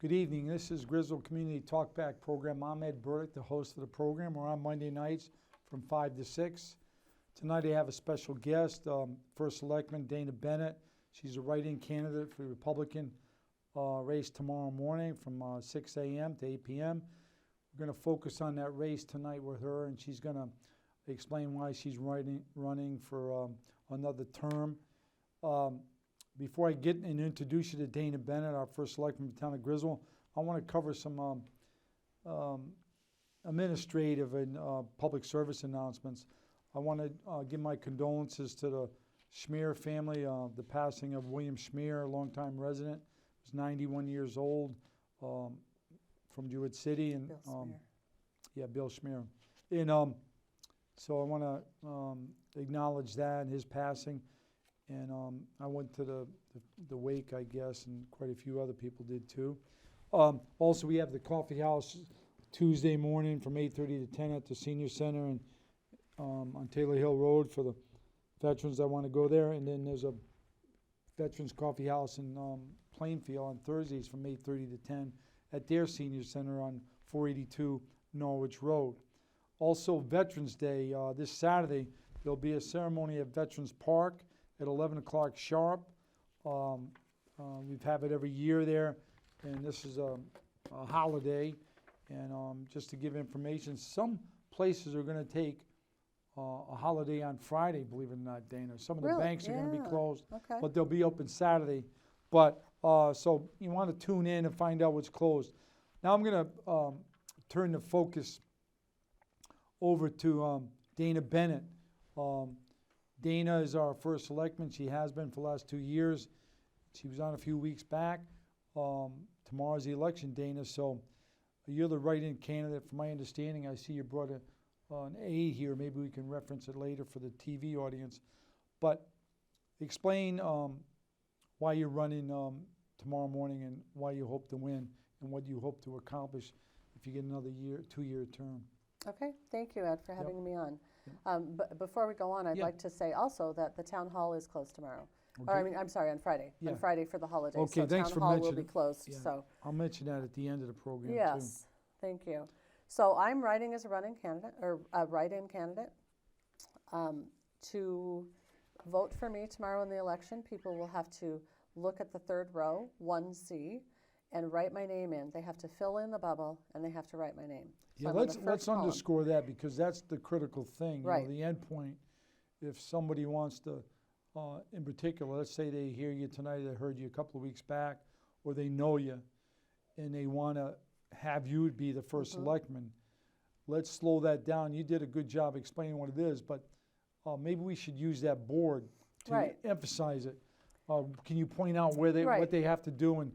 Good evening. This is Griswold Community Talkback program. I'm Ed Berdick, the host of the program. We're on Monday nights from 5 to 6. Tonight I have a special guest, First Selectman Dana Bennett. She's a write-in candidate for the Republican race tomorrow morning from 6 a.m. to 8 p.m. We're going to focus on that race tonight with her, and she's going to explain why she's running for another term. Before I get and introduce you to Dana Bennett, our first selectman from the town of Griswold, I want to cover some administrative and public service announcements. I want to give my condolences to the Schmier family, the passing of William Schmier, a longtime resident. He was 91 years old, from Jewett City. And Bill Schmier. And so I want to acknowledge that and his passing. And I went to the wake, I guess, and quite a few other people did too. Also, we have the coffee house Tuesday morning from 8:30 to 10 at the Senior Center and on Taylor Hill Road for the veterans that want to go there. And then there's a Veterans Coffee House in Plainfield on Thursdays from 8:30 to 10 at their Senior Center on 482 Norwich Road. Also, Veterans Day, this Saturday, there'll be a ceremony at Veterans Park at 11 o'clock sharp. We've had it every year there, and this is a holiday. And just to give information, some places are going to take a holiday on Friday, believe it or not, Dana. Some of the banks are going to be closed, but they'll be open Saturday. But so you want to tune in and find out what's closed. Now I'm going to turn the focus over to Dana Bennett. Dana is our first selectman. She has been for the last 2 years. She was on a few weeks back. Tomorrow's the election, Dana, so you're the write-in candidate. From my understanding, I see you brought an aide here. Maybe we can reference it later for the TV audience. But explain why you're running tomorrow morning and why you hope to win and what you hope to accomplish if you get another 2-year term. Okay, thank you, Ed, for having me on. But before we go on, I'd like to say also that the town hall is closed tomorrow. Okay. Or I'm sorry, on Friday. On Friday for the holidays. Okay, so thanks town for hall mentioning. will be closed. So I'll mention that at the end of the program. Yes, thank you. So I'm writing as a running candidate or a write-in candidate. To vote for me tomorrow in the election, people will have to look at the third row, 1C, and write my name in. They have to fill in the bubble and they have to write my name. So let's underscore that, because that's the critical thing. Right. You know, the end point. If somebody wants to, in particular, let's say they hear you tonight, they heard you a couple of weeks back, or they know you, and they want to have you be the first selectman. Let's slow that down. You did a good job explaining what it is, but maybe we should use that board to emphasize it. Can you point out where they what they have to do? And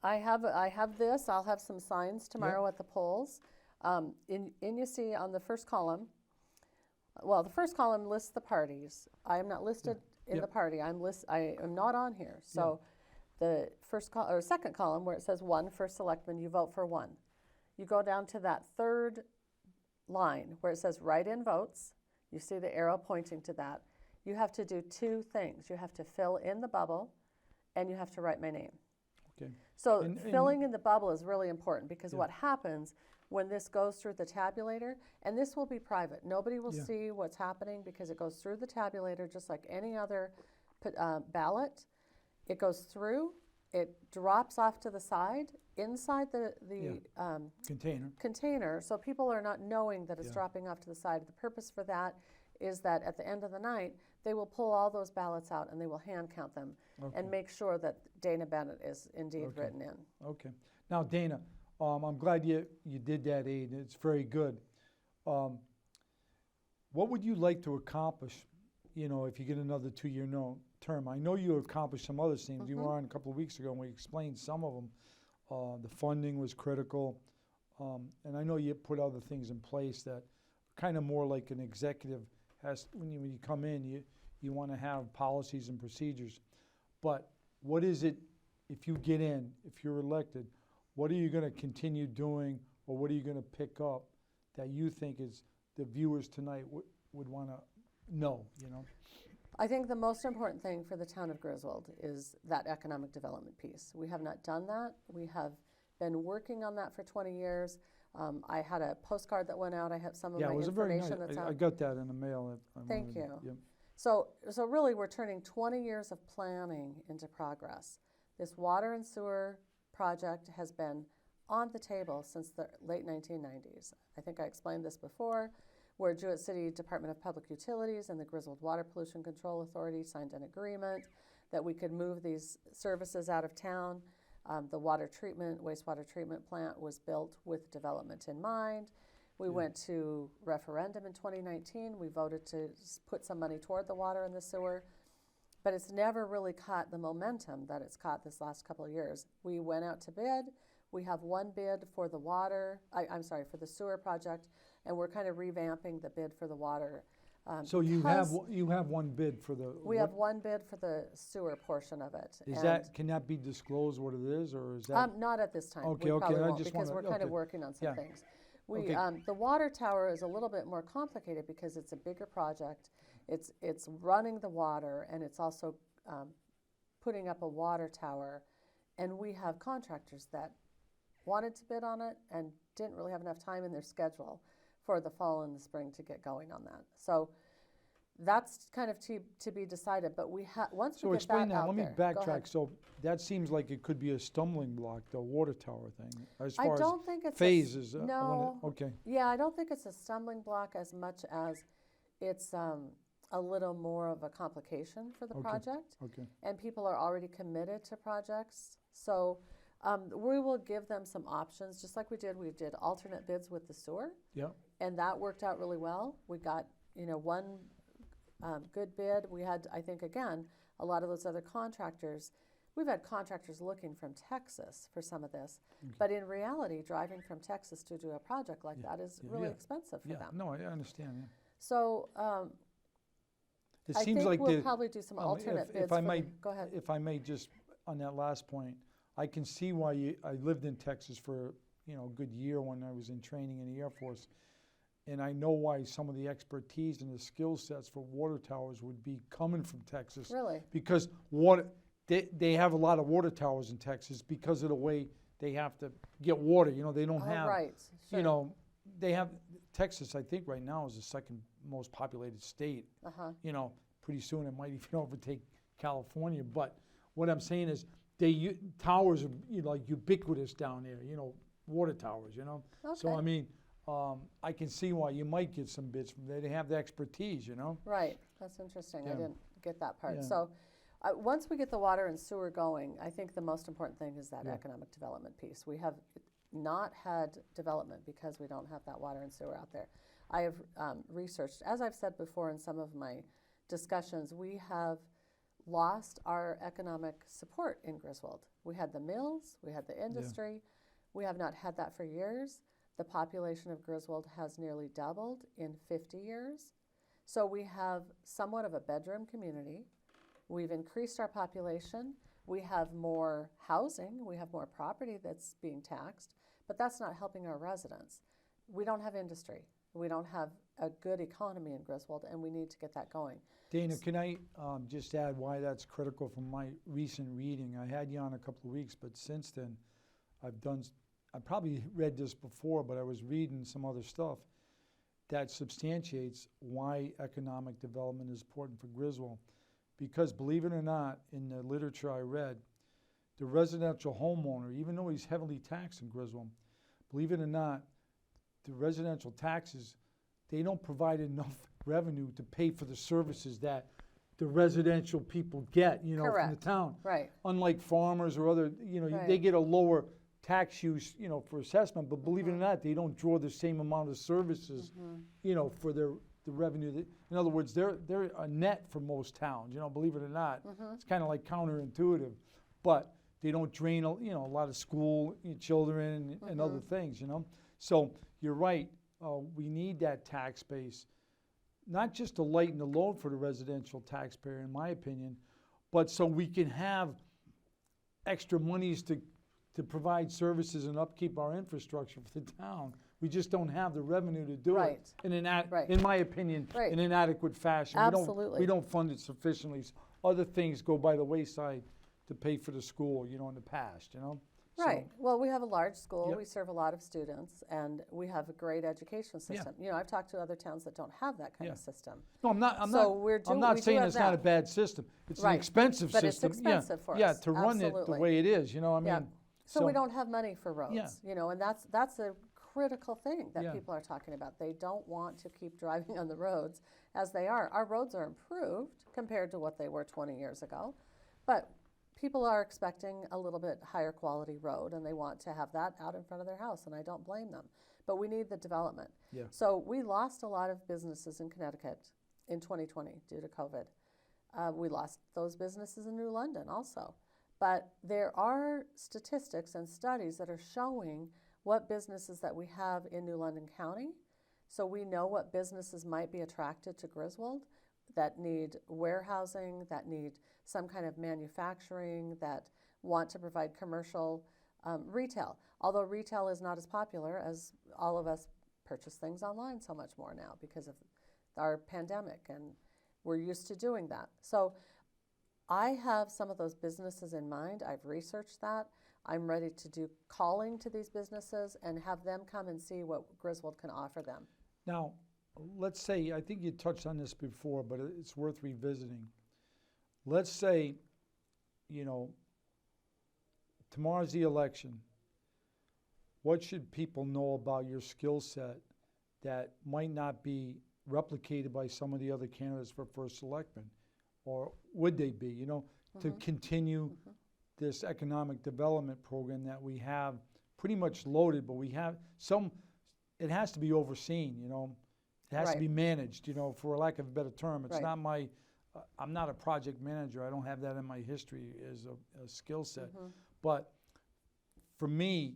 I have this. I'll have some signs tomorrow at the polls. You see on the first column, well, the first column lists the parties. I am not listed in the party. I am not on here. So the second column where it says 1 first selectman, you vote for 1. You go down to that third line where it says write-in votes. You see the arrow pointing to that. You have to do 2 things. You have to fill in the bubble and you have to write my name. okay. So filling in the bubble is really important, because what happens when this goes through the tabulator, and this will be private. Nobody will see what's happening because it goes through the tabulator just like any other ballot. It goes through, it drops off to the side inside the container, so people are not knowing that it's dropping off to the side. The purpose for that is that at the end of the night, they will pull all those ballots out and they will hand count them and make sure that Dana Bennett is indeed written in. Okay. Now, Dana, I'm glad you did that aid. It's very good. What would you like to accomplish, if you get another 2-year term? I know you accomplished some other things. You were on a couple of weeks ago and we explained some of them. The funding was critical. And I know you put other things in place that kind of more like an executive has. When you come in, you want to have policies and procedures. But what is it, if you get in, if you're elected, what are you going to continue doing, or what are you going to pick up that you think is the viewers tonight would want to know, I think the most important thing for the town of Griswold is that economic development piece. We have not done that. We have been working on that for 20 years. I had a postcard that went out. I have some of Yeah, my it was a very nice, information that's I out. got that in the mail. Thank you. Yep. So really, we're turning 20 years of planning into progress. This water and sewer project has been on the table since the late 1990s. I think I explained this before, where Jewett City Department of Public Utilities and the Griswold Water Pollution Control Authority signed an agreement that we could move these services out of town. The wastewater treatment plant was built with development in mind. We went to referendum in 2019. We voted to put some money toward the water and the sewer, but it's never really caught the momentum that it's caught this last couple of years. We went out to bid. We have one bid for the for the sewer project, and we're kind of revamping the bid for the water. So you have one bid for the. We have one bid for the sewer portion of it. Can that be disclosed what it is, or is that? Not at this time. Okay, We probably I won't, just because wanna- we're kind of okay. working on some Yeah. things. Okay. The water tower is a little bit more complicated because it's a bigger project. It's running the water, and it's also putting up a water tower. And we have contractors that wanted to bid on it and didn't really have enough time in their schedule for the fall and the spring to get going on that. So that's kind of to be decided. But once So we get explain that that, out let me there, go ahead. backtrack. So that seems like it could be a stumbling block, the water tower thing, as I far as don't think it's phases. no. Okay, Yeah, I don't think it's a stumbling block as much as it's a little more of a complication for the Okay. project. okay. And people are already committed to projects. So we will give them some options, just like we did alternate bids with the sewer, Yeah, and that worked out really well. We got, one good bid. We had, I think, again, a lot of those other contractors. We've had contractors looking from Texas for some of this, but in reality, driving from Texas to do a project like that is really expensive for yeah, them. no, I understand, yeah. So It I seems think like we'll probably do some alternate bids. if I may, Go ahead. if I may just, on that last point, I can see why I lived in Texas for, a good year when I was in training in the Air Force. And I know why some of the expertise and the skill sets for water towers would be coming from Texas. Really? Because they have a lot of water towers in Texas because of the way they have to get water. They don't have, Right. Sure. they have, Texas, I think right now is the second most populated state. Uh-huh. Pretty soon it might even overtake California. But what I'm saying is towers are like ubiquitous down there, water towers, So Okay. I mean, I can see why you might get some bids from there. They have the expertise, Right, that's interesting. I Yeah. didn't get that part. Yeah. So once we get the water and sewer going, I think the most important thing is that Yeah. economic development piece. We have not had development because we don't have that water and sewer out there. I have researched, as I've said before in some of my discussions, we have lost our economic support in Griswold. We had the mills, we had the industry. We have not had that for years. The population of Griswold has nearly doubled in 50 years. So we have somewhat of a bedroom community. We've increased our population. We have more housing. We have more property that's being taxed, but that's not helping our residents. We don't have industry. We don't have a good economy in Griswold, and we need to get that going. Dana, can I just add why that's critical from my recent reading? I had you on a couple of weeks, but since then, I probably read this before, but I was reading some other stuff that substantiates why economic development is important for Griswold. Because believe it or not, in the literature I read, the residential homeowner, even though he's heavily taxed in Griswold, believe it or not, the residential taxes, they don't provide enough revenue to pay for the services that the residential people get, from the Correct. town. Right. Unlike farmers or other, they Right. get a lower tax use, for assessment, but believe it or not, they don't draw the same amount of services, for the revenue. In other words, they're a net for most towns, believe it or not. It's kind of like counterintuitive, but they don't drain, a lot of school children and other things, So you're right, we need that tax base, not just to lighten the load for the residential taxpayer, in my opinion, but so we can have extra monies to provide services and upkeep our infrastructure for the town. We just don't have the revenue to do Right. it Right. in my opinion, Right. in an adequate fashion. Absolutely. We don't fund it sufficiently. Other things go by the wayside to pay for the school, in the past, Right. Well, we have a large school. Yep. We serve a lot of students, and we have a great education system. You know, I've talked to other towns that don't have that kind of system. No, I'm not. We not do saying have it's not a that. bad system. It's an Right. expensive But it's system. expensive for Yeah, us. to run it the Absolutely. way it is. You know, I mean. Yeah. So we don't have money for roads. You know, and that's a critical thing that people are talking about. They don't want to keep driving on the roads as they are. Our roads are improved compared to what they were 20 years ago, but people are expecting a little bit higher quality road, and they want to have that out in front of their house, and I don't blame them. But we need the development. Yeah. So we lost a lot of businesses in Connecticut in 2020 due to COVID. We lost those businesses in New London also. But there are statistics and studies that are showing what businesses that we have in New London County. So we know what businesses might be attracted to Griswold that need warehousing, that need some kind of manufacturing, that want to provide commercial retail. Although retail is not as popular as all of us purchase things online so much more now because of our pandemic, and we're used to doing that. So I have some of those businesses in mind. I've researched that. I'm ready to do calling to these businesses and have them come and see what Griswold can offer them. Now, let's say, I think you touched on this before, but it's worth revisiting. Let's say, you know, tomorrow's the election. What should people know about your skill set that might not be replicated by some of the other candidates for first selectman? Or would they be, you know, to continue this economic development program that we have pretty much loaded, but we have some, it has to be overseen, you know. It has to be managed, you know, for lack of a better term. It's not my, I'm not a project manager. I don't have that in my history as a skill set. But for me,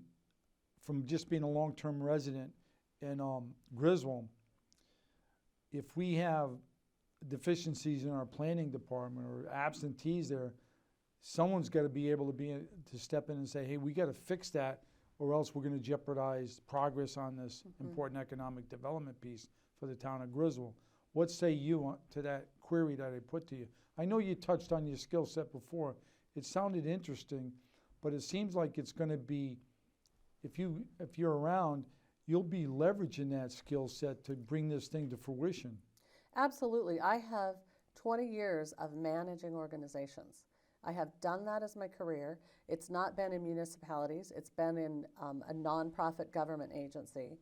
from just being a long-term resident in Griswold, if we have deficiencies in our planning department or absentees there, someone's got to be able to step in and say, hey, we got to fix that, or else we're going to jeopardize progress on this important economic development piece for the town of Griswold. What say you to that query that I put to you? I know you touched on your skill set before. It sounded interesting, but it seems like it's going to be, if you're around, you'll be leveraging that skill set to bring this thing to fruition. Absolutely. I have 20 years of managing organizations. I have done that as my career. It's not been in municipalities. It's been in a nonprofit government agency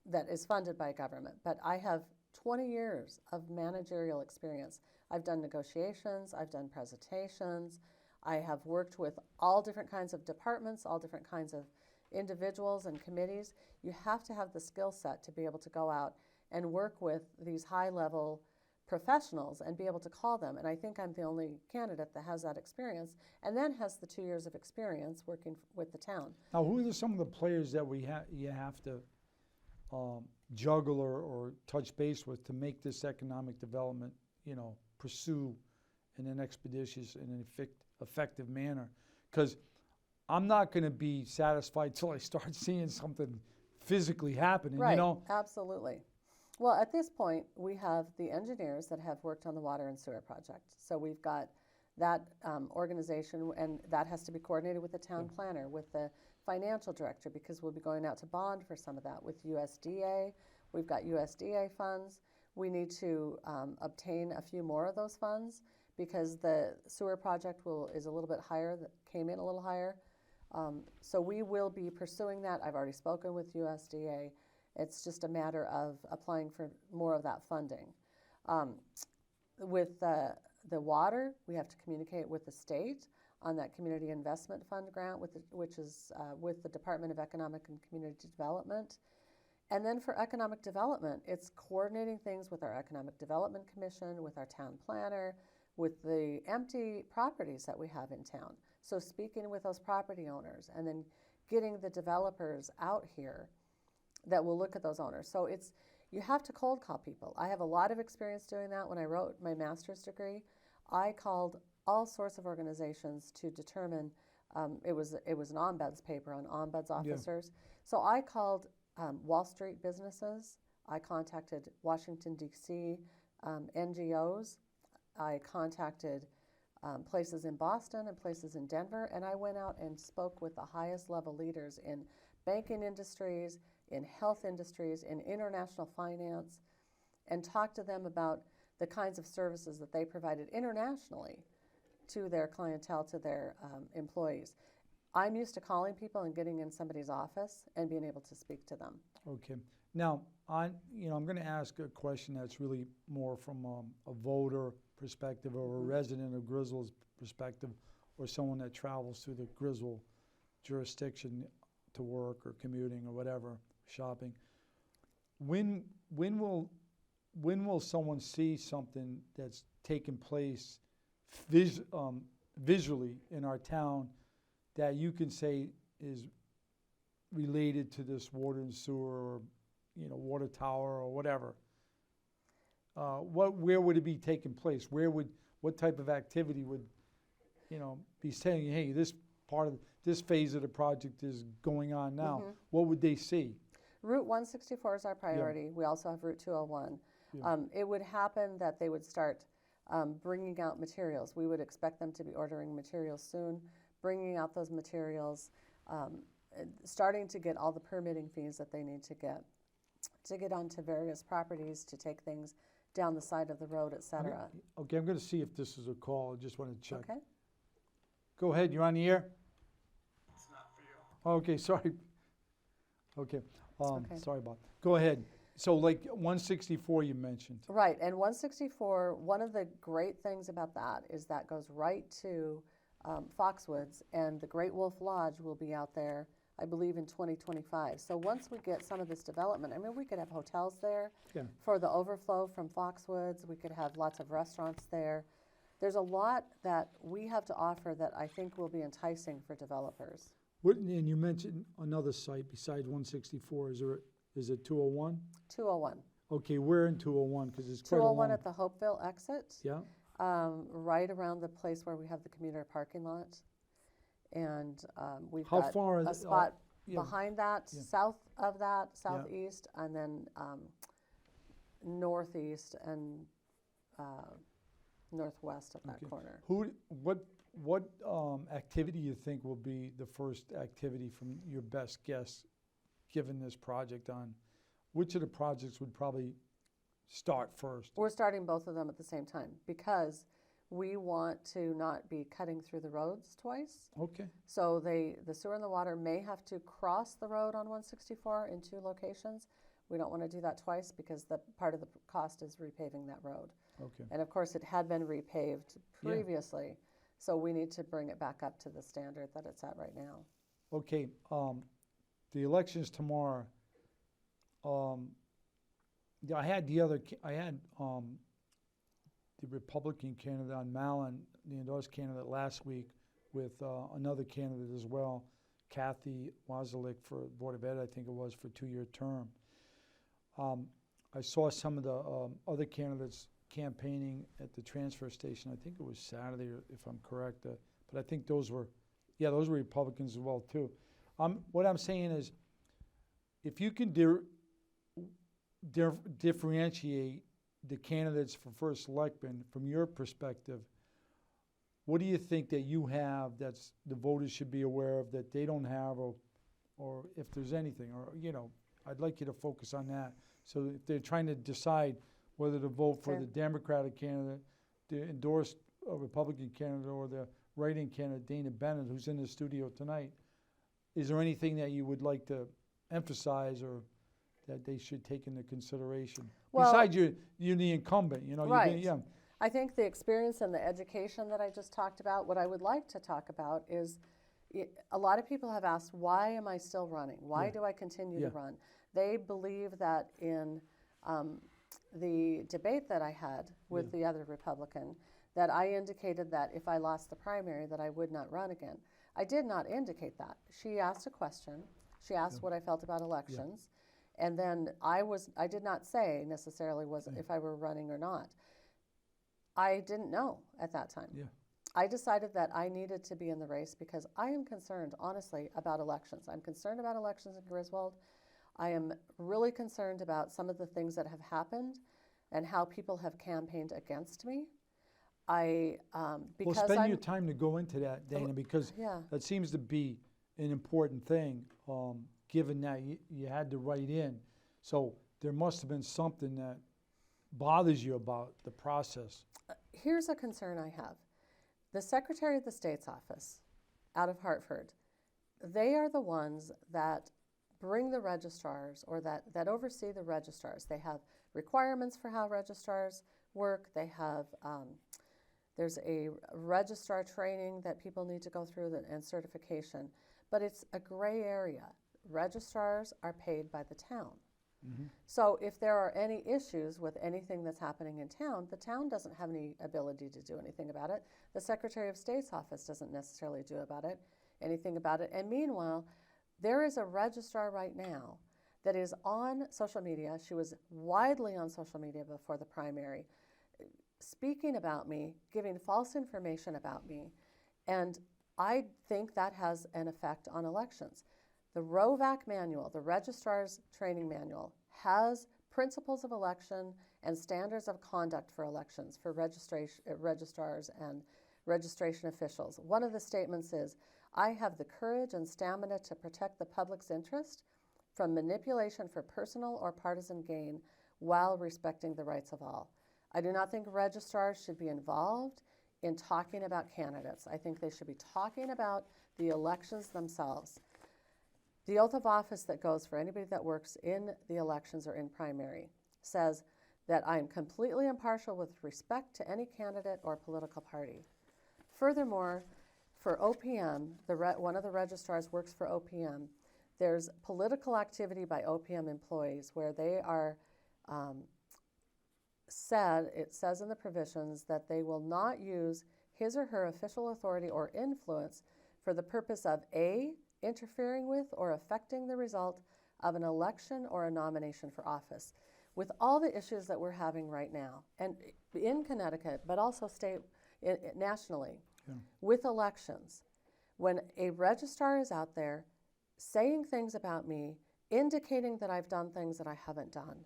that is funded by government. But I have 20 years of managerial experience. I've done negotiations. I've done presentations. I have worked with all different kinds of departments, all different kinds of individuals and committees. You have to have the skill set to be able to go out and work with these high-level professionals and be able to call them. And I think I'm the only candidate that has that experience and then has the 2 years of experience working with the town. Now, who are some of the players that you have to juggle or touch base with to make this economic development, you know, pursue in an expeditious and an effective manner? Because I'm not going to be satisfied till I start seeing something physically happening, right, you know? Absolutely. Well, at this point, we have the engineers that have worked on the water and sewer project. So we've got that organization, and that has to be coordinated with the town planner, with the financial director, because we'll be going out to bond for some of that with USDA. We've got USDA funds. We need to obtain a few more of those funds because the sewer project is a little bit higher, that came in a little higher. So we will be pursuing that. I've already spoken with USDA. It's just a matter of applying for more of that funding. With the water, we have to communicate with the state on that Community Investment Fund grant, which is with the Department of Economic and Community Development. And then for economic development, it's coordinating things with our Economic Development Commission, with our town planner, with the empty properties that we have in town. So speaking with those property owners and then getting the developers out here that will look at those owners. So you have to cold call people. I have a lot of experience doing that. When I wrote my master's degree, I called all sorts of organizations to determine, it was an ombuds paper on ombuds officers. So I called Wall Street businesses. I contacted Washington, D.C. NGOs. I contacted places in Boston and places in Denver, and I went out and spoke with the highest level leaders in banking industries, in health industries, in international finance, and talked to them about the kinds of services that they provided internationally to their clientele, to their employees. I'm used to calling people and getting in somebody's office and being able to speak to them. Okay. Now, I'm going to ask a question that's really more from a voter perspective or a resident of Griswold's perspective, or someone that travels through the Griswold jurisdiction to work or commuting or whatever, shopping. When will someone see something that's taken place visually in our town that you can say is related to this water and sewer, or water tower or whatever? Where would it be taking place? What type of activity would be saying, hey, this part of this phase of the project is going on now? What would they see? Route 164 is our priority. We also have Route 201. It would happen that they would start bringing out materials. We would expect them to be ordering materials soon, bringing out those materials, starting to get all the permitting fees that they need to get onto various properties, to take things down the side of the road, et cetera. Okay, I'm going to see if this is a call. I just want to check. Okay. Go ahead, you're on the air? It's not for you. Okay, sorry. Okay, okay. Sorry about it. Go ahead. So like 164 you mentioned. Right, and 164, one of the great things about that is that goes right to Foxwoods, and the Great Wolf Lodge will be out there, I believe, in 2025. So once we get some of this development, I mean, we could have hotels there for the overflow from Foxwoods. We could have lots of restaurants there. There's a lot that we have to offer that I think will be enticing for developers. And you mentioned another site besides 164. Is it 201? 201. Okay, where in 201? Because it's quite a long. 201 at the Hopeville exit. Yeah. Right around the place where we have the commuter parking lot. And we've How got far a is spot yeah. behind that, south of that, southeast, and then northeast and northwest of that corner. What activity you think will be the first activity from your best guess, given this project on? Which of the projects would probably start first? We're starting both of them at the same time because we want to not be cutting through the roads twice. Okay. So the sewer and the water may have to cross the road on 164 in 2 locations. We don't want to do that twice because the part of the cost is repaving that road. Okay. And of course, it had been repaved previously, so we need to bring it back up to the standard that it's at right now. Okay. The election's tomorrow. I had the Republican candidate on Malin, the endorsed candidate, last week with another candidate as well, Kathy Wazalik, for Board of Ed, I think it was, for a 2-year term. I saw some of the other candidates campaigning at the transfer station. I think it was Saturday, if I'm correct. But I think those were Republicans as well too. What I'm saying is, if you can differentiate the candidates for first selectman from your perspective, what do you think that you have that's the voters should be aware of that they don't have, or if there's anything, or I'd like you to focus on that. So if they're trying to decide whether to vote for the Democratic candidate, the endorsed Republican candidate, or the write-in candidate, Dana Bennett, who's in the studio tonight, is there anything that you would like to emphasize or that they should take into consideration? Well, besides you're the incumbent, right. I think the experience and the education that I just talked about, what I would like to talk about is, a lot of people have asked, why am I still running? Why do I continue to run? They believe that in the debate that I had with the other Republican, that I indicated that if I lost the primary that I would not run again. I did not indicate that. She asked a question. She asked what I felt about elections. And then I did not say necessarily if I were running or not. I didn't know at that time. Yeah. I decided that I needed to be in the race because I am concerned, honestly, about elections. I'm concerned about elections in Griswold. I am really concerned about some of the things that have happened and how people have campaigned against me. Well, because spend your time to go into that, Dana, because yeah. that seems to be an important thing, given that you had to write in. So there must have been something that bothers you about the process. Here's a concern I have. The Secretary of the State's office out of Hartford, they are the ones that bring the registrars or that oversee the registrars. They have requirements for how registrars work. They have, there's a registrar training that people need to go through and certification, but it's a gray area. Registrars are paid by the town. So if there are any issues with anything that's happening in town, the town doesn't have any ability to do anything about it. The Secretary of State's office doesn't necessarily do anything about it. And meanwhile, there is a registrar right now that is on social media. She was widely on social media before the primary, speaking about me, giving false information about me. And I think that has an effect on elections. The ROVAC manual, the registrar's training manual, has principles of election and standards of conduct for elections for registrars and registration officials. One of the statements is, I have the courage and stamina to protect the public's interest from manipulation for personal or partisan gain while respecting the rights of all. I do not think registrars should be involved in talking about candidates. I think they should be talking about the elections themselves. The oath of office that goes for anybody that works in the elections or in primary says that I am completely impartial with respect to any candidate or political party. Furthermore, for OPM, one of the registrars works for OPM. There's political activity by OPM employees where they are it says in the provisions that they will not use his or her official authority or influence for the purpose of A, interfering with or affecting the result of an election or a nomination for office. With all the issues that we're having right now, and in Connecticut, but also nationally, with elections, when a registrar is out there saying things about me, indicating that I've done things that I haven't done,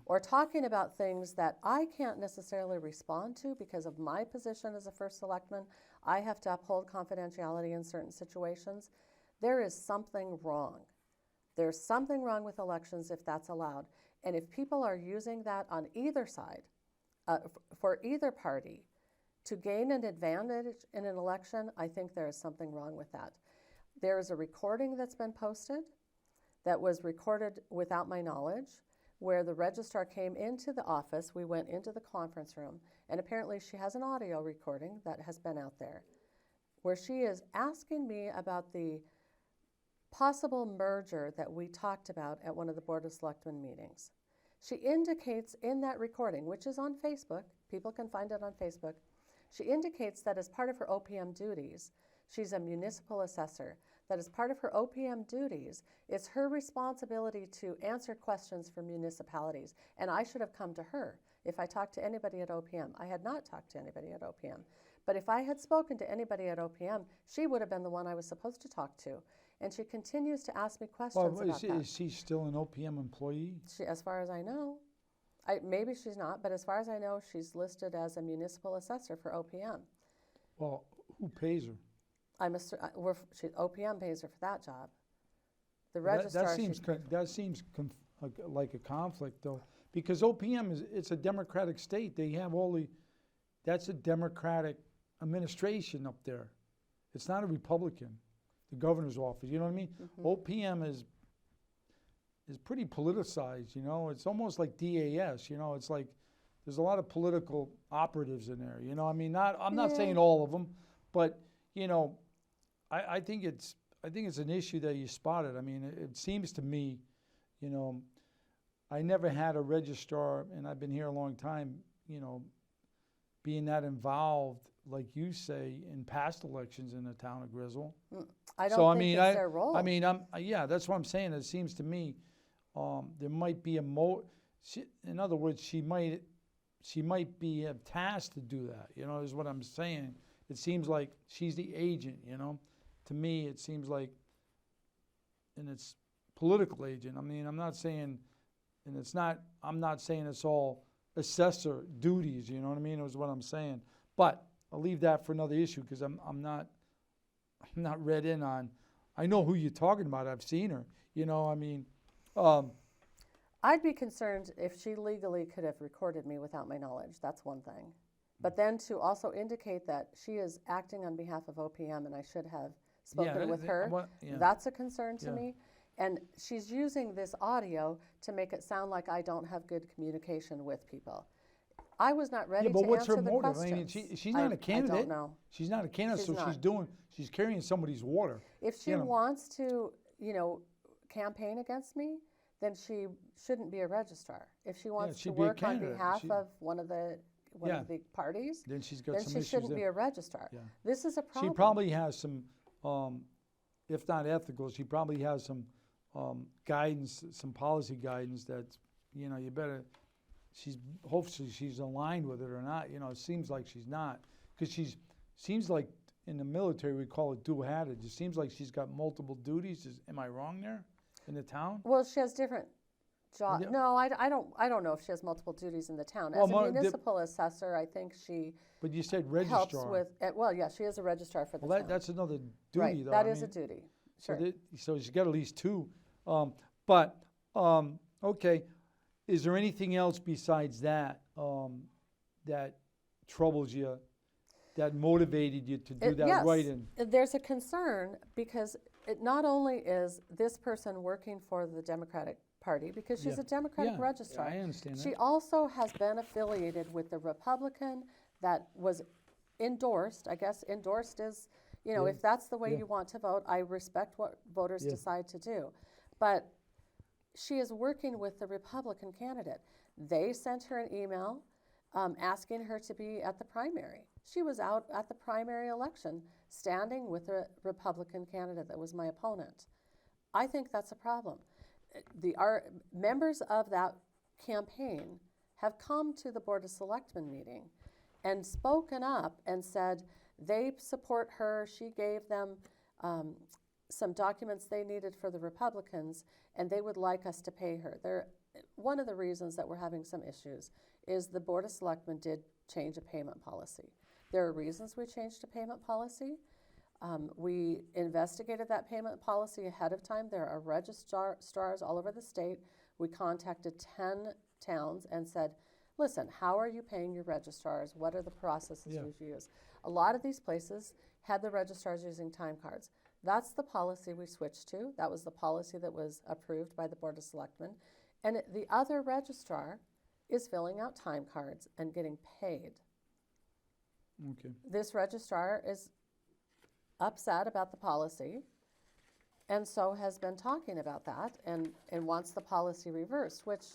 or talking about things that I can't necessarily respond to because of my position as a first selectman, I have to uphold confidentiality in certain situations. There is something wrong. There's something wrong with elections if that's allowed. And if people are using that on either side, for either party, to gain an advantage in an election, I think there is something wrong with that. There is a recording that's been posted that was recorded without my knowledge, where the registrar came into the office. We went into the conference room, and apparently she has an audio recording that has been out there, where she is asking me about the possible merger that we talked about at one of the Board of Selectmen meetings. She indicates in that recording, which is on Facebook, people can find it on Facebook, she indicates that as part of her OPM duties, she's a municipal assessor, that as part of her OPM duties, it's her responsibility to answer questions for municipalities, and I should have come to her if I talked to anybody at OPM. I had not talked to anybody at OPM, but if I had spoken to anybody at OPM, she would have been the one I was supposed to talk to. And she continues to ask me questions about that. Is she still an OPM employee? She, as far as I know, maybe she's not, but as far as I know, she's listed as a municipal assessor for OPM. Well, who pays her? OPM pays her for that job. The registrar. That seems like a conflict, though, because OPM it's a Democratic state. They have that's a Democratic administration up there. It's not a Republican. The governor's office, you know what I mean? OPM is pretty politicized, you know? It's almost like DAS, you know? It's like there's a lot of political operatives in there, you know? I mean, I'm not saying all of them, but, you know, I think it's an issue that you spotted. I mean, it seems to me, you know, I never had a registrar, and I've been here a long time, you know, being that involved, like you say, in past elections in the town of Griswold. I don't think it's their role. I mean, that's what I'm saying. It seems to me there might be in other words, she might be tasked to do that, you know, is what I'm saying. It seems like she's the agent, you know. To me, it seems like, and it's political agent. I mean, I'm not saying it's all assessor duties, you know what I mean, is what I'm saying. But I'll leave that for another issue, because I'm not read in on, I know who you're talking about, I've seen her, you know, I mean, I'd be concerned if she legally could have recorded me without my knowledge. That's one thing. But then to also indicate that she is acting on behalf of OPM and I should have spoken with her, that's a concern to me. And she's using this audio to make it sound like I don't have good communication with people. I was not ready but to what's answer her the motive? questions. I mean, she's not a candidate. I don't know. She's not a candidate, She's so not. she's carrying somebody's water. If she wants to, campaign against me, then she shouldn't be a registrar. If she wants to work on behalf of one of the parties, then she's got then some she issues shouldn't there. be a registrar. Yeah. This is a problem. She probably has some, if not ethical, she probably has some guidance, some policy guidance that, you better, hopefully she's aligned with it or not. It seems like she's not, because seems like in the military we call it dual-hatted. It seems like she's got multiple duties. Am I wrong there in the town? Well, she has different jobs. Yeah. No, I don't know if she has multiple duties in the town. As a municipal assessor, I think she But you said registrar. helps with, she is a registrar for the Well, town. that's another duty, right, though. that is a duty. Sure. So she's got at least two. Okay, is there anything else besides that that troubles you, that motivated you to do that yes, writing? There's a concern because it not only is this person working for the Democratic Party, because she's a Democratic registrar. I understand She that. also has been affiliated with the Republican that was endorsed. I guess endorsed is, if that's the way you want to vote, I respect what voters decide to do. But she is working with the Republican candidate. They sent her an email asking her to be at the primary. She was out at the primary election standing with a Republican candidate that was my opponent. I think that's a problem. Our members of that campaign have come to the Board of Selectmen meeting and spoken up and said they support her. She gave them some documents they needed for the Republicans, and they would like us to pay her. One of the reasons that we're having some issues is the Board of Selectmen did change a payment policy. There are reasons we changed a payment policy. We investigated that payment policy ahead of time. There are registrars all over the state. We contacted 10 towns and said, listen, how are you paying your registrars? What are the processes you use? A lot of these places had the registrars using time cards. That's the policy we switched to. That was the policy that was approved by the Board of Selectmen. And the other registrar is filling out time cards and getting paid. Okay. This registrar is upset about the policy and so has been talking about that and wants the policy reversed, which,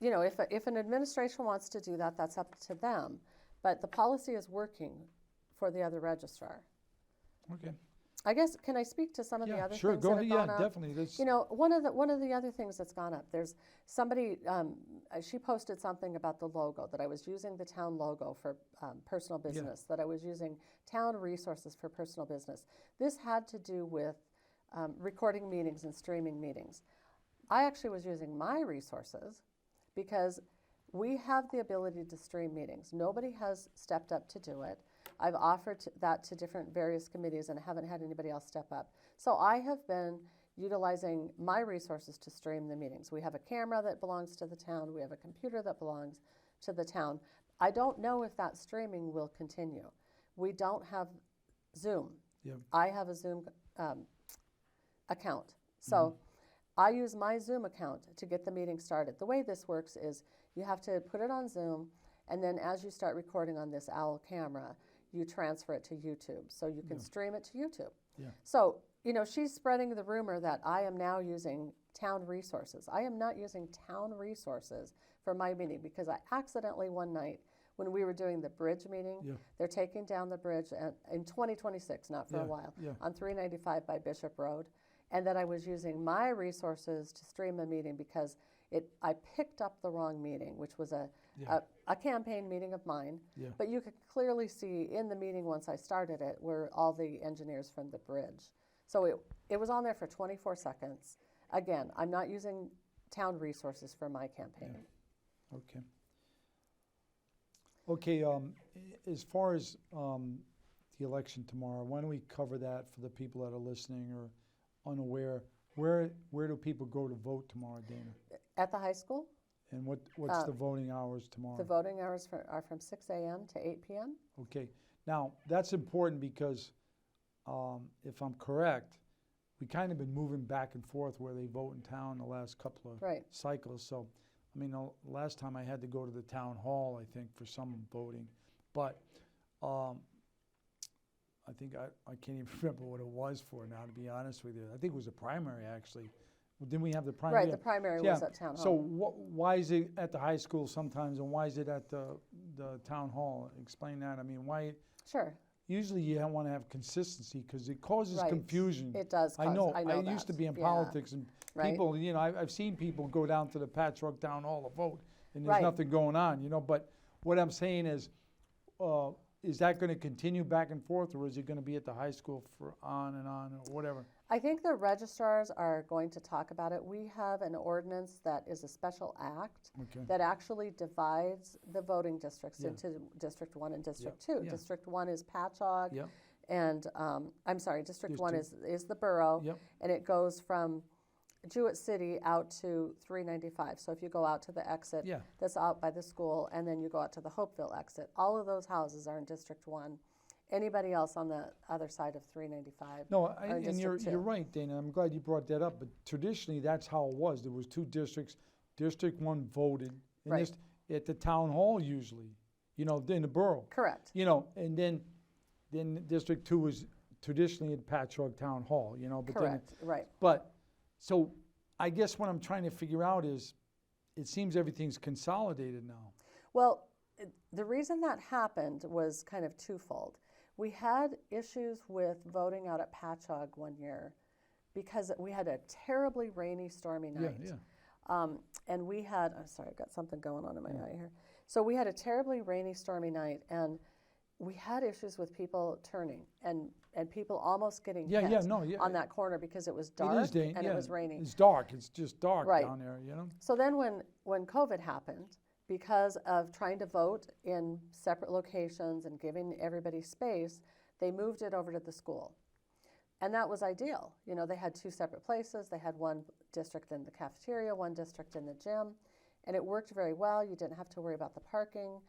if an administration wants to do that, that's up to them. But the policy is working for the other registrar. Okay. I guess, can I speak to some of the other sure. things Go that have ahead. gone up? Definitely. That's, One of the other things that's gone up, there's somebody, she posted something about the logo, that I was using the town logo for personal business, that I was using town resources for personal business. This had to do with recording meetings and streaming meetings. I actually was using my resources because we have the ability to stream meetings. Nobody has stepped up to do it. I've offered that to different various committees and I haven't had anybody else step up. So I have been utilizing my resources to stream the meetings. We have a camera that belongs to the town. We have a computer that belongs to the town. I don't know if that streaming will continue. We don't have Zoom. Yeah. I have a Zoom account. So I use my Zoom account to get the meeting started. The way this works is you have to put it on Zoom, and then as you start recording on this OWL camera, you transfer it to YouTube. So you can stream it to YouTube. Yeah. So, she's spreading the rumor that I am now using town resources. I am not using town resources for my meeting because I accidentally one night when we were doing the bridge meeting, they're taking down the bridge in 2026, not for a while, on 395 by Bishop Road. And that I was using my resources to stream a meeting because I picked up the wrong meeting, which was a campaign meeting of mine. Yeah. But you could clearly see in the meeting once I started it were all the engineers from the bridge. So it was on there for 24 seconds. Again, I'm not using town resources for my campaign. Okay. Okay, as far as the election tomorrow, why don't we cover that for the people that are listening or unaware? Where do people go to vote tomorrow, Dana? At the high school, And what's the voting hours tomorrow? the voting hours are from 6 a.m. to 8 p.m. Okay, now that's important because if I'm correct, we kind of been moving back and forth where they vote in town the last couple of Right. cycles. So, I mean, the last time I had to go to the town hall, I think, for some voting. But I think I can't even remember what it was for now, to be honest with you. I think it was a primary, actually. Well, didn't we have the primary? Right, Yeah. the primary Yeah. was at town hall. So why is it at the high school sometimes, and why is it at the town hall? Explain that. I mean, why? Sure, Usually you don't want to have consistency because it causes Right. confusion. it does cause, I know I used to that. be in Yeah, politics, and right. people, you know, I've seen people go down to the Patchwork Town Hall to vote, and there's Right. nothing going on, you know. But what I'm saying is that going to continue back and forth, or is it going to be at the high school for on and on, or whatever? I think the registrars are going to talk about it. We have an ordinance that is a special act Okay. that actually divides the voting districts Yeah. into District 1 and District Yeah, 2. yeah. District 1 is Patchogue, Yep. and I'm sorry, District 1 District- is the borough, Yep. and it goes from Jewett City out to 395. So if you go out to the exit Yeah. that's out by the school, and then you go out to the Hopeville exit, all of those houses are in District 1. Anybody else on the other side of 395? No, Or in and you're District 2. right, Dana. I'm glad you brought that up. But traditionally, that's how it was. There was two districts. District 1 voted, and Right. at the town hall usually, you know, in the borough. Correct. You know, and then District 2 was traditionally at Patchogue Town Hall, you know. But Correct, right. But, so I guess what I'm trying to figure out is, it seems everything's consolidated now. Well, the reason that happened was kind of twofold. We had issues with voting out at Patchogue one year because we had a terribly rainy, stormy night. Yeah. And we had, I'm sorry, I've got something going on in my eye here. So we had a terribly rainy, stormy night, and we had issues with people turning and people almost getting Yeah, hit yeah, no, yeah. on that corner because it was It dark is and yeah, it was raining. It's dark. It's just dark Right. down there, you know. So then when COVID happened, because of trying to vote in separate locations and giving everybody space, they moved it over to the school. And that was ideal. You know, they had two separate places. They had one district in the cafeteria, one district in the gym, and it worked very well. You didn't have to worry about the parking.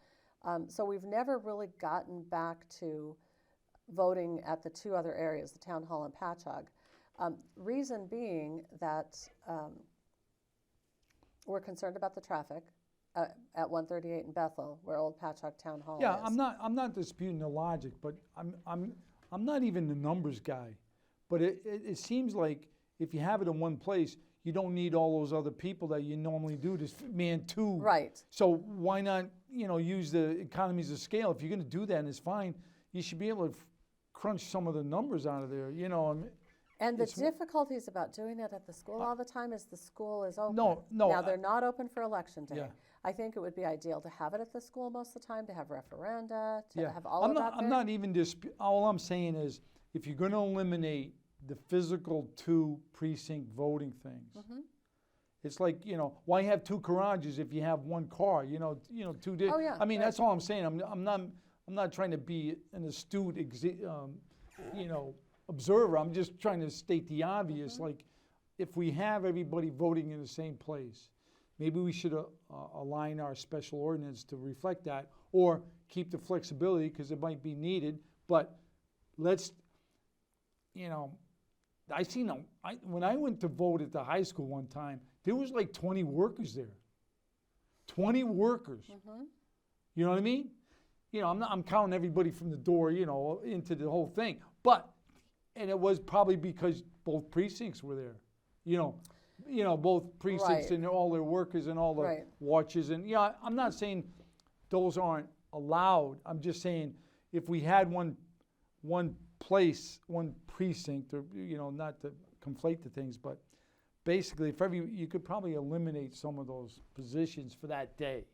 So we've never really gotten back to voting at the two other areas, the town hall and Patchogue. Reason being that we're concerned about the traffic at 138 in Bethel, where Old Patchogue Town Hall Yeah, is. I'm not disputing the logic, but I'm not even the numbers guy. But it seems like if you have it in one place, you don't need all those other people that you normally do to man two. Right. So why not, you know, use the economies of scale? If you're going to do that and it's fine, you should be able to crunch some of the numbers out of there, you know. And the It's- difficulties about doing it at the school all the time is the school is open. No, Now, they're not open for election day. Yeah. I think it would be ideal to have it at the school most of the time, to have referenda, to Yeah, have all I'm of not, that I'm there. not even all I'm saying is, if you're gonna eliminate the physical two precinct voting things, Mm-hmm. it's like, you know, why have two garages if you have one car, you know, two Oh, yeah, I mean, right. that's all I'm saying. I'm not trying to be an astute, you know, observer. I'm just trying to state the obvious, Mm-hmm. like, if we have everybody voting in the same place, maybe we should align our special ordinance to reflect that, or keep the flexibility because it might be needed. But let's, you know, when I went to vote at the high school one time, there was like 20 workers there. 20 workers. Mm-hmm. You know what I mean? You know, I'm counting everybody from the door, you know, into the whole thing. And it was probably because both precincts were there. You know, both precincts Right. and all their workers and all the Right. watches. And yeah, I'm not saying those aren't allowed. I'm just saying if we had one place, one precinct, or, you know, not to conflate the things, but basically you could probably eliminate some of those positions for that day.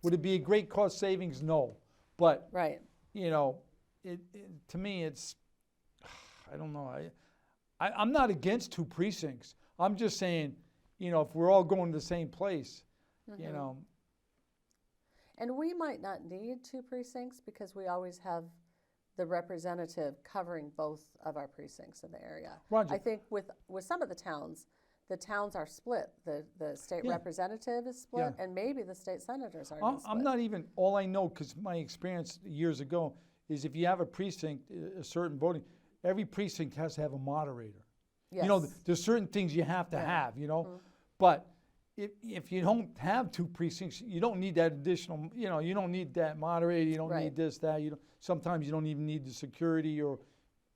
Would it be a great cost savings? No. But, Right. you know, to me, it's, I don't know. I'm not against two precincts. I'm just saying, you know, if we're all going to the same place, Mm-hmm. you know. And we might not need 2 precincts because we always have the representative covering both of our precincts in the area. Roger. I think with some of the towns are split. The state Yeah. representative is split, Yeah. and maybe the state senators are I'm split. not even, all I know, because my experience years ago, is if you have a precinct, a certain voting, every precinct has to have a moderator. Yes. You know, there's certain things you have to Yeah. have, you know? But if you don't have 2 precincts, you don't need that additional, you know, you don't need that moderator, you don't Right. need this, that, you don't, sometimes you don't even need the security, or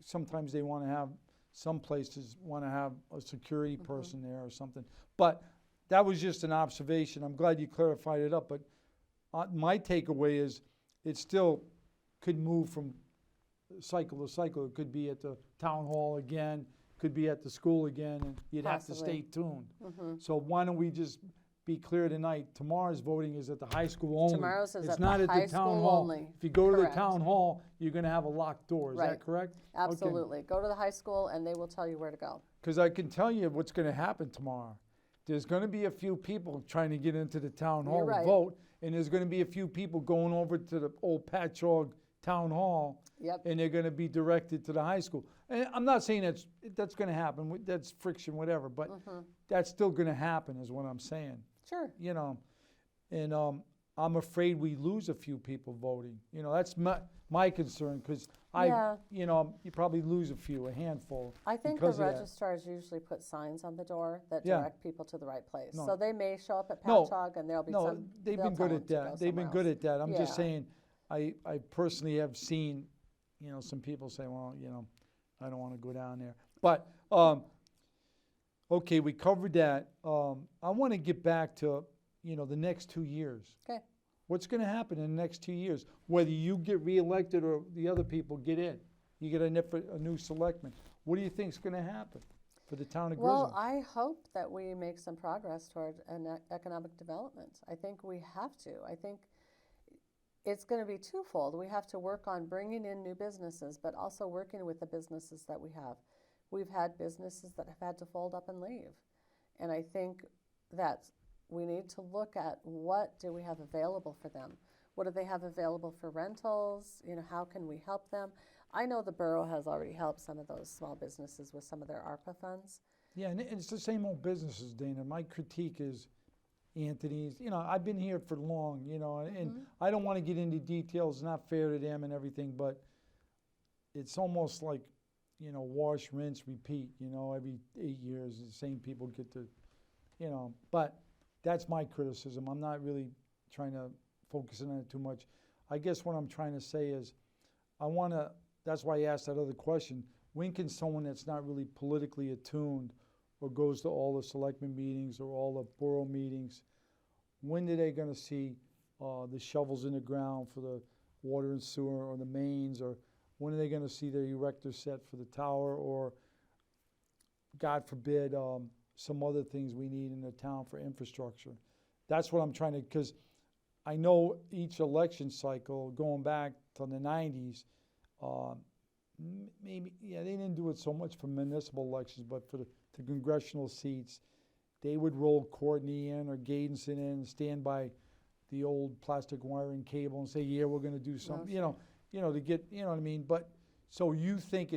sometimes they want to have, some places want to have a security person there or something. But that was just an observation. I'm glad you clarified it up, but my takeaway is it still could move from cycle to cycle. It could be at the town hall again, could be at the school again, and you'd have to stay tuned. So why don't we just be clear tonight, tomorrow's voting is at the high school only. Tomorrow's is It's at not the at high the town school hall. only. If you go to the Correct. town hall, you're gonna have a locked door, is Right. that correct? Absolutely. Go to the high school, and they will tell you where to go. Because I can tell you what's gonna happen tomorrow. There's gonna be a few people trying to get into the town hall You're to right. vote, and there's gonna be a few people going over to the old Patchogue Town Hall, Yep. and they're gonna be directed to the high school. And I'm not saying that's gonna happen, that's friction, whatever, but that's still gonna happen, is what I'm saying. Sure. You know, and I'm afraid we lose a few people voting. You know, that's my concern, because Yeah. you know, you probably lose a handful. I think the because of that. registrars usually put signs on the door that Yeah. direct people to the right place. No. So they may show up at No. Patchogue, and there'll be No, some. they've they'll been tell good them at to go that. They've been somewhere good else. at that. I'm just Yeah. saying, I personally have seen, you know, some people say, well, you know, I don't want to go down there. But, okay, we covered that. I want to get back to, you know, the next 2 years. Okay. What's going to happen in the next 2 years? Whether you get reelected or the other people get in. You get a new selectman. What do you think is going to happen for the town of Griswold? Well, I hope that we make some progress toward an economic development. I think we have to. I think it's going to be twofold. We have to work on bringing in new businesses, but also working with the businesses that we have. We've had businesses that have had to fold up and leave. And I think that we need to look at what do we have available for them. What do they have available for rentals? You know, how can we help them? I know the borough has already helped some of those small businesses with some of their ARPA funds. Yeah, and it's the same old businesses, Dana. My critique is Anthony's. You know, I've been here for long, you know, and I don't want to get into details. It's not fair to them and everything, but it's almost like, you know, wash, rinse, repeat. You know, every 8 years, the same people get to, you know. But that's my criticism. I'm not really trying to focus on it too much. I guess what I'm trying to say is I want to, that's why I asked that other question. When can someone that's not really politically attuned or goes to all the selectmen meetings or all the borough meetings, when are they going to see the shovels in the ground for the water and sewer or the mains, or when are they going to see the erector set for the tower, or God forbid some other things we need in the town for infrastructure? That's what I'm trying to, because I know each election cycle going back to the 90s, maybe, yeah, they didn't do it so much for municipal elections, but for the congressional seats, they would roll Courtney in or Gadenson in and stand by the old plastic wiring cable and say, yeah, we're going to do something, you know, to get, you know what I mean? But, so you think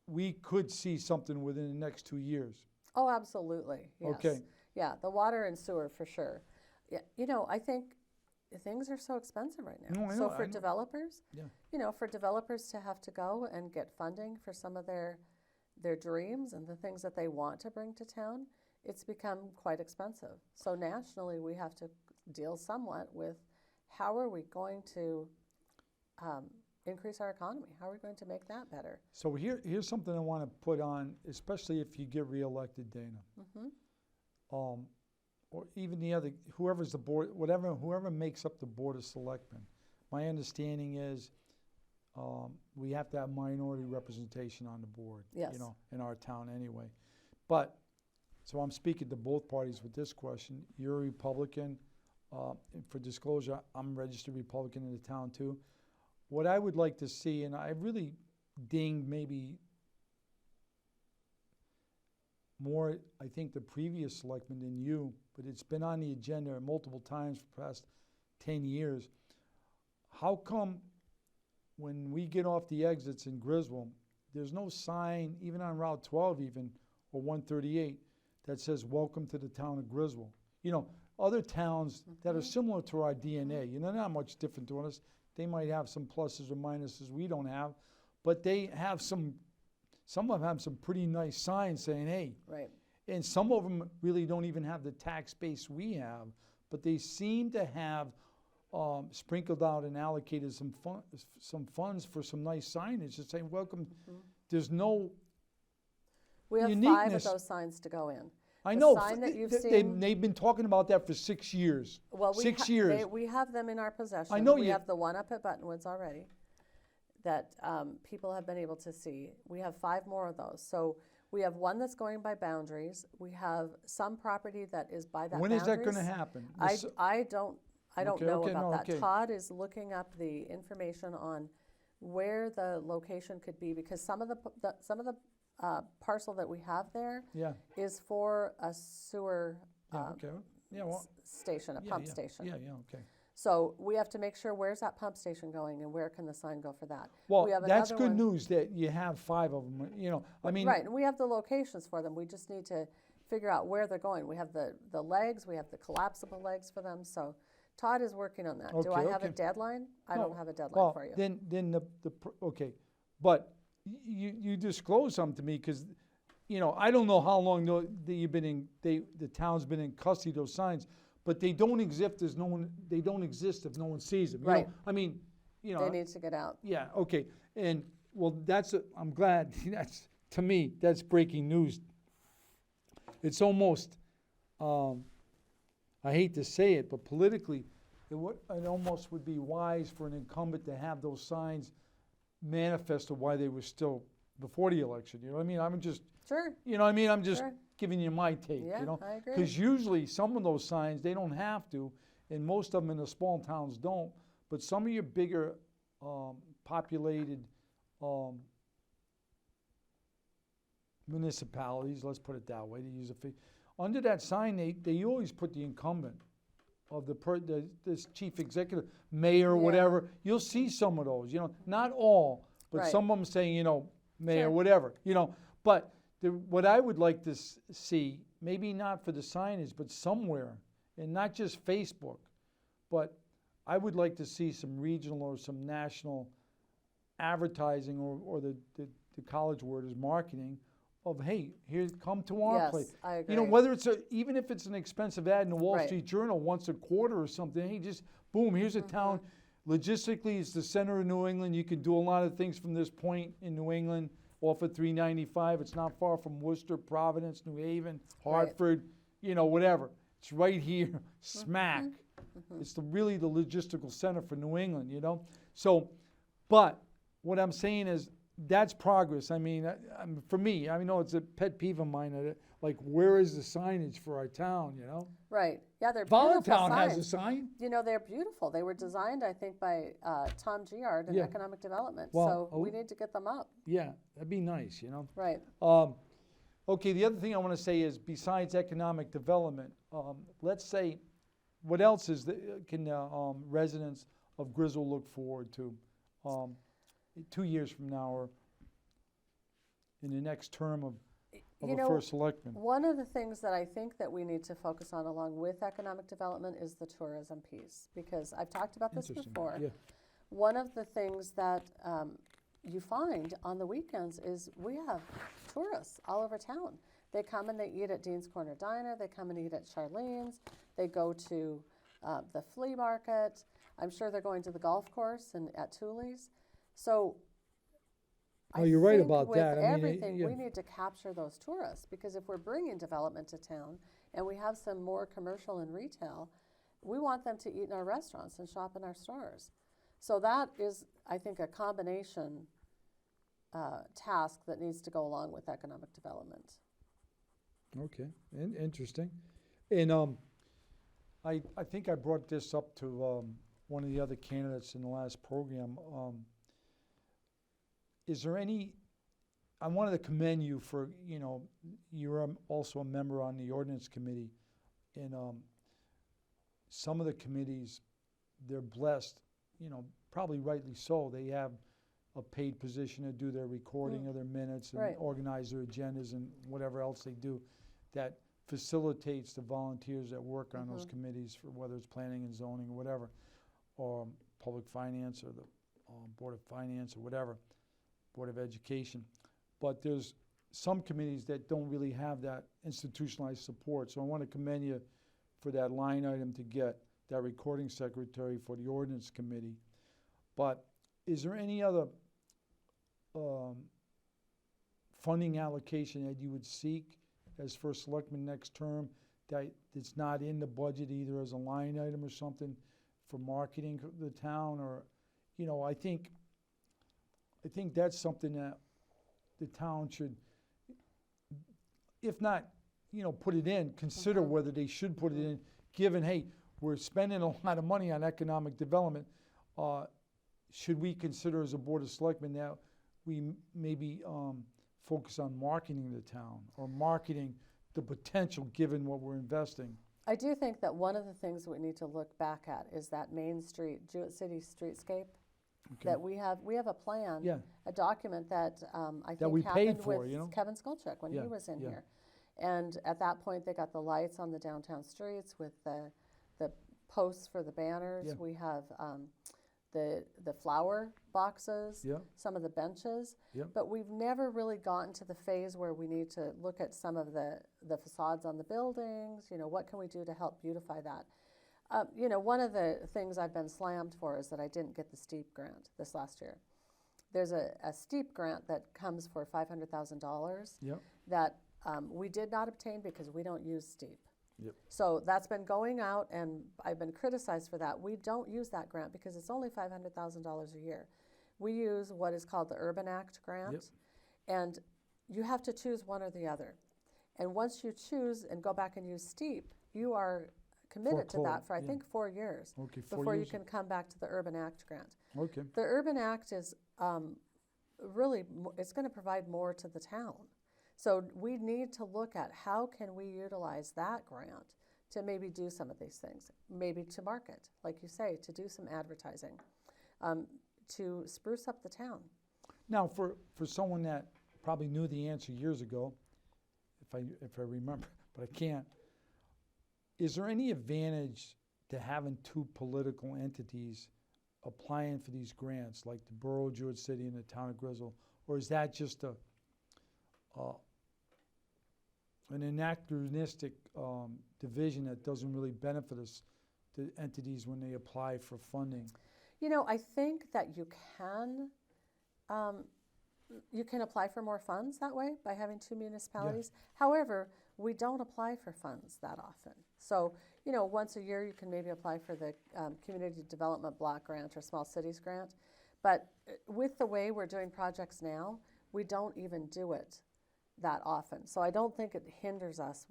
we could see something within the next 2 years? Oh, absolutely, yes. Okay. Yeah, the water and sewer for sure. Yeah, you know, I think things are so expensive right now. No, I So know, for I know. developers, Yeah. you know, for developers to have to go and get funding for some of their dreams and the things that they want to bring to town, it's become quite expensive. So nationally, we have to deal somewhat with how are we going to increase our economy? How are we going to make that better? So here's something I want to put on, especially if you get reelected, Dana. Or even the other, whoever's the board, whoever makes up the Board of Selectmen. My understanding is we have to have minority representation on the board, Yes. you know, in our town anyway. But, so I'm speaking to both parties with this question. You're a Republican. And for disclosure, I'm a registered Republican in the town too. What I would like to see, and I really dinged maybe more, I think, the previous selectman than you, but it's been on the agenda multiple times for the past 10 years. how come when we get off the exits in Griswold, there's no sign, even on Route 12 even, or 138, that says, welcome to the town of Griswold? You know, other towns that are similar to our DNA, you know, not much different to us. They might have some pluses or minuses we don't have, but they have some of them have some pretty nice signs saying, hey. Right. And some of them really don't even have the tax base we have, but they seem to have sprinkled out and allocated some funds for some nice signage that say, welcome. There's no We have 5 of uniqueness. those signs to go in. I The know, sign that you've they've seen- been talking about that for 6 years. Well, we 6 years. we have them in our possession. I know we you- have the one up at Buttonwoods already that people have been able to see. We have 5 more of those. So we have one that's going by boundaries. We have some property that is by that When is that boundaries. going to happen? I don't Okay, know okay, about no, that. okay. Todd is looking up the information on where the location could be, because some of the parcel that we have there Yeah, is for a sewer yeah, okay. Yeah, well, station, a yeah, pump yeah, station. Yeah, okay. So we have to make sure, where's that pump station going and where can the sign go for that? Well, We have that's another good one- news that you have 5 of them, you know, I mean. Right, and we have the locations for them. We just need to figure out where they're going. We have the legs, we have the collapsible legs for them, so Todd is working on that. Do I Okay, have a okay. deadline? I No, don't have a deadline well, for you. then okay, but you disclose something to me, because, you know, I don't know how long that you've been in, the town's been in custody of those signs, but they don't exist if no one sees them. You know? Right. I mean, you know. They need to get out. Yeah, okay, and, well, I'm glad, to me, that's breaking news. It's almost, I hate to say it, but politically, it almost would be wise for an incumbent to have those signs manifest of why they were still before the election, you know what I mean? I'm just, Sure, you know what I mean? I'm just Sure. giving you my take, Yeah, you know? I agree. Because usually, some of those signs, they don't have to, and most of them in the small towns don't, but some of your bigger populated municipalities, let's put it that way, to use under that sign, they always put the incumbent of this chief executive, mayor, Yeah. whatever. You'll see some of those, you know, not all, but Right. some of them saying, you know, mayor, Sure. whatever, you know. But what I would like to see, maybe not for the signage, but somewhere, and not just Facebook, but I would like to see some regional or some national advertising, or the college word is marketing, of, hey, here, come to our Yes, place. I You know, agree. whether even if it's an expensive ad in the Wall Right. Street Journal once a quarter or something, hey, just boom, here's a town. Logistically, it's the center of New England. You can do a lot of things from this point in New England off of 395. It's not far from Worcester, Providence, New Haven, Hartford, you know, whatever. It's right here, smack. It's really the logistical center for New England, you know? So, but what I'm saying is, that's progress. I mean, for me, I know it's a pet peeve of mine, like, where is the signage for our town, you know? Right, yeah, they're beautiful Volleytown has a signs. sign. You know, they're beautiful. They were designed, I think, by Tom Giard in Yeah. Economic Development, Well, so we need to get them up. Yeah, that'd be nice, you know? Right, Okay, the other thing I want to say is, besides economic development, let's say, what else can residents of Griswold look forward to 2 years from now, or in the next term of You a know, first selectman? one of the things that I think that we need to focus on along with economic development is the tourism piece, because I've talked about this Interesting, before. yeah. One of the things that you find on the weekends is we have tourists all over town. They come and they eat at Dean's Corner Diner, they come and eat at Charlene's, they go to the flea market, I'm sure they're going to the golf course and at Thule's. So Oh, you're right think about with that. I mean, everything, yeah. we need to capture those tourists, because if we're bringing development to town and we have some more commercial and retail, we want them to eat in our restaurants and shop in our stores. So that is, I think, a combination task that needs to go along with economic development. Okay, interesting. And I think I brought this up to one of the other candidates in the last program. Is there I wanted to commend you for, you know, you're also a member on the ordinance committee, and some of the committees, they're blessed, you know, probably rightly so, they have a paid position to do their recording of their minutes and Right. organize their agendas and whatever else they do, that facilitates the volunteers that work on those committees, for whether it's planning and zoning or whatever, or public finance or the Board of Finance or whatever, Board of Education. But there's some committees that don't really have that institutionalized support. So I want to commend you for that line item to get that recording secretary for the ordinance committee. But is there any other funding allocation that you would seek as first selectman next term that it's not in the budget either as a line item or something for marketing the town? Or, you know, I think that's something that the town should, if not, you know, put it in, consider whether they should put it in, given, hey, we're spending a lot of money on economic development. Should we consider as a Board of Selectmen that we maybe focus on marketing the town or marketing the potential given what we're investing? I do think that one of the things we need to look back at is that Main Street, Jewett City streetscape, that we have a plan, Yeah. a document that I That think we paid happened for, with you know? Kevin Skolchek when he Yeah, was in yeah. here. And at that point, they got the lights on the downtown streets with the posts for the banners. Yeah. We have the flower boxes, Yeah. some of the benches. Yep. But we've never really gotten to the phase where we need to look at some of the facades on the buildings. You know, what can we do to help beautify that? You know, one of the things I've been slammed for is that I didn't get the STEEP grant this last year. There's a STEEP grant that comes for $500,000 Yep. that we did not obtain because we don't use STEEP. Yep. So that's been going out, and I've been criticized for that. We don't use that grant because it's only $500,000 a year. We use what is called the Urban Act grant, Yep. and you have to choose one or the other. And once you choose and go back and use STEEP, you are committed to that for, I yeah. think, 4 years Okay, 4 before you years. can come back to the Urban Act grant. Okay. The Urban Act is really, it's going to provide more to the town. So we need to look at how can we utilize that grant to maybe do some of these things, maybe to market, like you say, to do some advertising, to spruce up the town. Now, for someone that probably knew the answer years ago, if I remember, but I can't, is there any advantage to having two political entities applying for these grants, like the Borough of Jewett City and the Town of Griswold, or is that just an anachronistic division that doesn't really benefit us, the entities, when they apply for funding? You know, I think that you can apply for more funds that way by having two municipalities. However, we don't apply for funds that often. So, you know, once a year you can maybe apply for the Community Development Block Grant or Small Cities Grant. But with the way we're doing projects now, we don't even do it that often. So I don't think it hinders us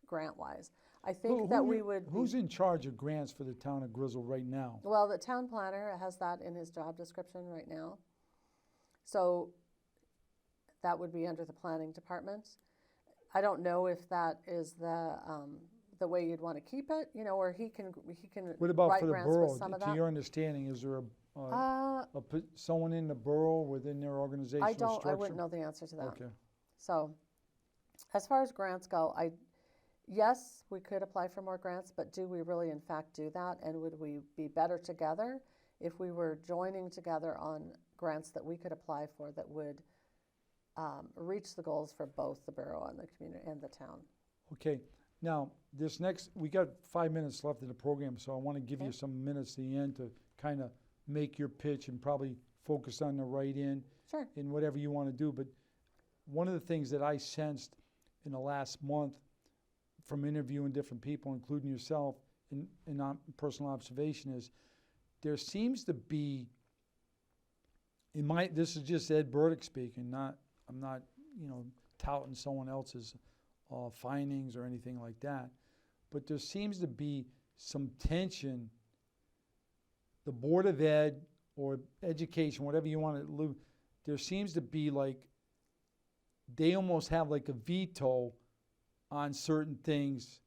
grant-wise. I think that we would Who's in charge of grants for the Town of Griswold right now? Well, the town planner has that in his job description right now. So that would be under the planning department. I don't know if that is the way you'd want to keep it, you know, or he can What about write for the grants with borough? some of To that. your understanding, is there someone in the borough within their organizational I structure? wouldn't know the answer to that. Okay. So as far as grants go, yes, we could apply for more grants, but do we really in fact do that? And would we be better together if we were joining together on grants that we could apply for that would reach the goals for both the borough and the community and the town? Okay. Now, we got 5 minutes left in the program, so I want to give you some minutes at the end to kind of make your pitch and probably focus on the write-in Sure. in whatever you want to do. But one of the things that I sensed in the last month from interviewing different people, including yourself, in personal observation, is there seems to be, this is just Ed Berdick speaking, I'm not, you know, touting someone else's findings or anything like that, but there seems to be some tension. The Board of Ed or Education, whatever you want to, there seems to be like, they almost have like a veto on certain things,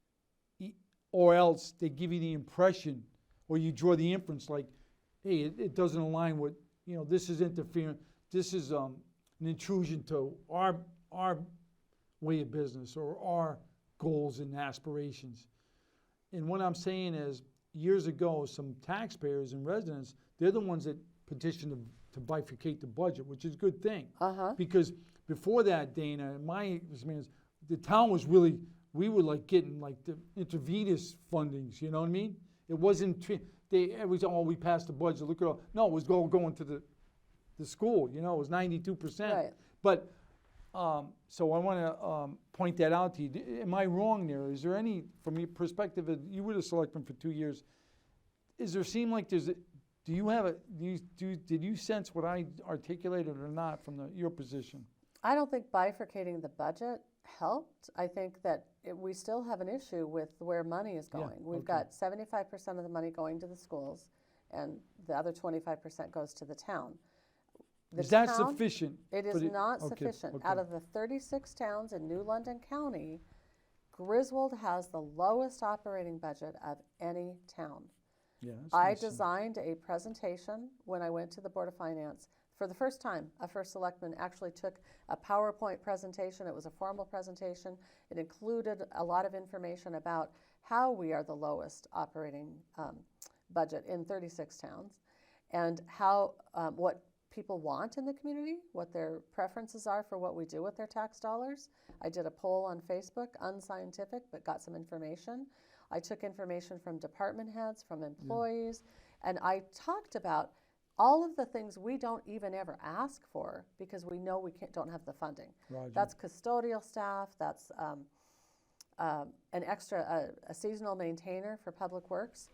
or else they give you the impression, or you draw the inference like, hey, it doesn't align with, this is interfering, this is an intrusion to our way of business or our goals and aspirations. And what I'm saying is, years ago, some taxpayers and residents, they're the ones that petitioned to bifurcate the budget, which is a good thing. Because before that, Dana, in my experience, the town was really, we were like getting like the intravenous fundings, you know what I mean? It wasn't, it was, oh, we passed the budget, look at all, no, it was going to the school, it was 92%. Right. But, so I want to point that out to you. Am I wrong there? Is there any, from your perspective, you were the selectman for 2 years, seem like there's a, did you sense what I articulated or not from your position? I don't think bifurcating the budget helped. I think that we still have an issue with where money is going. We've got 75% of the money going to the schools, and the other 25% goes to the town. Is that sufficient? It is not sufficient. Out of the 36 towns in New London County, Griswold has the lowest operating budget of any town. Yeah, I designed a presentation when I went to the Board of Finance. For the first time, a first selectman actually took a PowerPoint presentation. It was a formal presentation. It included a lot of information about how we are the lowest operating budget in 36 towns, and how what people want in the community, what their preferences are for what we do with their tax dollars. I did a poll on Facebook, unscientific, but got some information. I took information from department heads, from employees, and I talked about all of the things we don't even ever ask for because we know we don't have the funding. Roger. That's custodial staff, that's an extra, a seasonal maintainer for public works.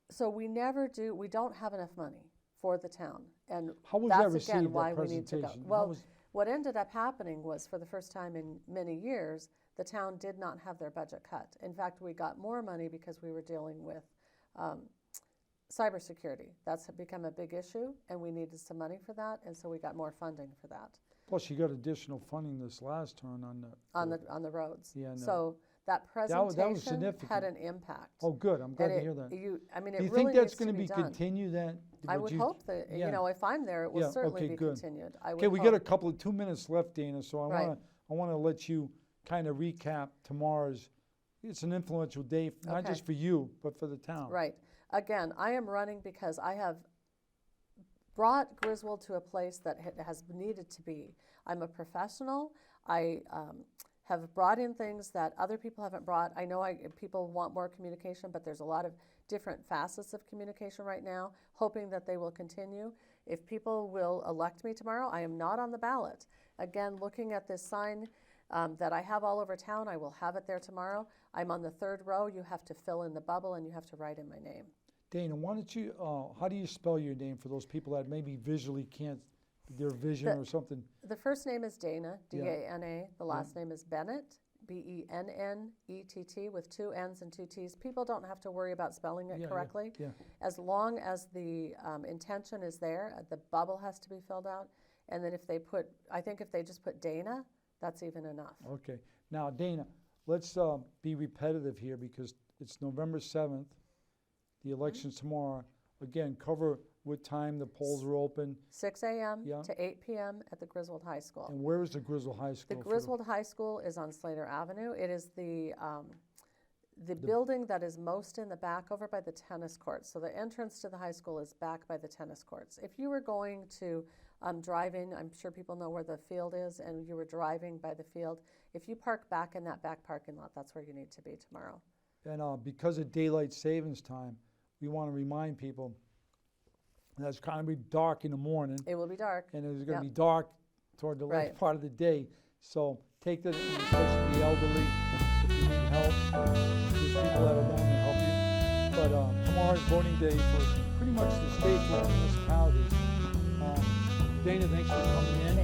So we don't have enough money for the town. And how was that's that received, again why that we need to go. presentation? Well, what ended up happening was, for the first time in many years, the town did not have their budget cut. In fact, we got more money because we were dealing with cybersecurity. That's become a big issue, and we needed some money for that, and so we got more funding for that. Plus, you got additional funding this last turn on the roads. Yeah, no. So that presentation that was significant. had an impact. Oh, good. I'm glad to hear that. Do you think really that's going to be continued? I would hope that, if I'm there, it will certainly be continued. Okay, we got 2 minutes left, Dana, so I want to let you kind of recap tomorrow's. It's an influential day, not just for you, but for the town. Right. Again, I am running because I have brought Griswold to a place that has needed to be. I'm a professional. I have brought in things that other people haven't brought. I know people want more communication, but there's a lot of different facets of communication right now, hoping that they will continue. If people will elect me tomorrow, I am not on the ballot. Again, looking at this sign that I have all over town, I will have it there tomorrow. I'm on the 3rd row. You have to fill in the bubble, and you have to write in my name. Dana, why don't you, how do you spell your name for those people that maybe visually can't, their vision or something? The first name is Dana, D-A-N-A. The last name is Bennett, B-E-N-N-E-T-T, with 2 N's and 2 T's. People don't have to worry about spelling it correctly. As long as the intention is there, the bubble has to be filled out. And then if they just put Dana, that's even enough. Okay. Now, Dana, let's be repetitive here because it's November 7th. The election's tomorrow. Again, cover what time the polls are open. 6 a.m. to 8 p.m. at the Griswold High School. And where is the Griswold High School? The Griswold High School is on Slater Avenue. It is the building that is most in the back over by the tennis courts. So the entrance to the high school is back by the tennis courts. If you were going to drive in, I'm sure people know where the field is, and you were driving by the field, if you park back in that back parking lot, that's where you need to be tomorrow. And because of daylight savings time, we want to remind people that it's going to be dark in the morning. It will be dark. And it's going to be dark toward the late part of the day. So take that, especially the elderly, if you need help. There's people that are willing to help you. But tomorrow's voting day for pretty much the state for municipalities. Dana, thanks for coming in.